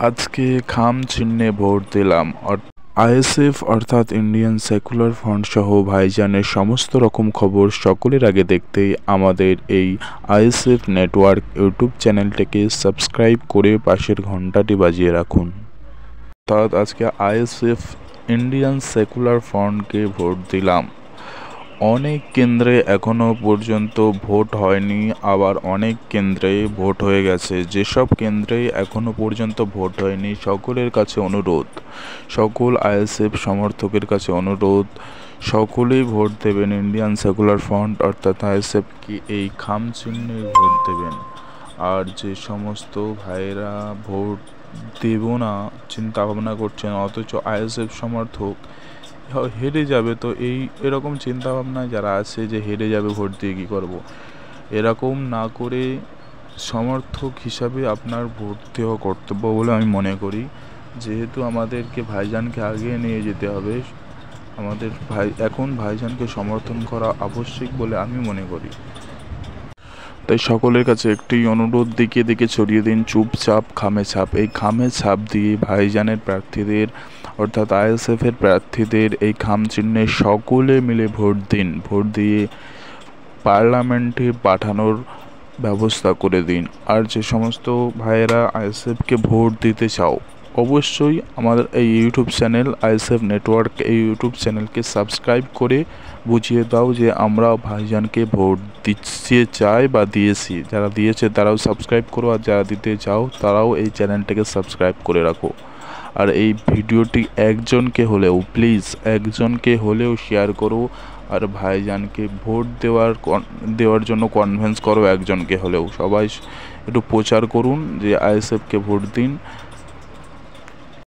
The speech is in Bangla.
আজকে খাম চিহ্নে ভোট দিলাম। আইএসএফ অর্থাৎ ইন্ডিয়ান সেকুলার ফ্রন্ট সহ ভাইজানের সমস্ত রকম খবর সকলের আগে দেখতে আমাদের এই আইএসএফ নেটওয়ার্ক ইউটিউব চ্যানেলটিকে সাবস্ক্রাইব করে পাশের ঘন্টাটি বাজিয়ে রাখুন। অর্থাৎ আজকে আইএসএফ ইন্ডিয়ান সেকুলার ফ্রন্টকে ভোট দিলাম। অনেক কেন্দ্রে এখনও পর্যন্ত ভোট হয়নি, আবার অনেক কেন্দ্রে ভোট হয়ে গেছে। যেসব কেন্দ্রে এখনও পর্যন্ত ভোট হয়নি সকলের কাছে অনুরোধ, সকল আইএসএফ সমর্থকের কাছে অনুরোধ, সকলেই ভোট দেবেন ইন্ডিয়ান সেকুলার ফ্রন্ট অর্থাৎ আইএসএফকে এই খাম চিহ্নে ভোট দেবেন। আর যে সমস্ত ভাইয়েরা ভোট দেব না চিন্তা ভাবনা করছেন অথচ আইএসএফ সমর্থক হেরে যাবে, তো এরকম চিন্তাভাবনায় যারা আছে যে হেরে যাবে ভোট দিয়ে কী করবো, এরকম না করে সমর্থক হিসাবে আপনার ভোট দেওয়া কর্তব্য বলে আমি মনে করি। যেহেতু আমাদেরকে ভাইজানকে আগিয়ে নিয়ে যেতে হবে, আমাদের ভাইজানকে সমর্থন করা আবশ্যিক বলে আমি মনে করি। তাই সকলের কাছে একটি অনুরোধ, দিকে দিকে ছড়িয়ে দিন চুপচাপ খামে ছাপ। এই খামে ছাপ দিয়ে ভাইজানের প্রার্থীদের অর্থাৎ আইএসএফের প্রার্থীদের এই খাম চিহ্নে সকলে মিলে ভোট দিন। ভোট দিয়ে পার্লামেন্টে পাঠানোর ব্যবস্থা করে দিন। আর যে সমস্ত ভাইয়েরা আইএসএফকে ভোট দিতে চাও অবশ্যই আমাদের এই ইউটিউব চ্যানেল আইএসএফ নেটওয়ার্ক এই ইউটিউব চ্যানেলকে সাবস্ক্রাইব করে বুঝিয়ে দাও যে আমরা ভাইজানকে ভোট দিতে চাই বা দিয়েছি। যারা দিয়েছে তারাও সাবস্ক্রাইব করো, আর যারা দিতে চাও তারাও এই চ্যানেলটাকে সাবস্ক্রাইব করে রাখো। আর এই ভিডিওটি একজনকে হলেও শেয়ার করো, আর ভাইজানকে ভোট দেওয়ার জন্য কনভিন্স করো একজনকে হলেও। সবাই একটু প্রচার করুন যে আইএসএফকে ভোট দিন।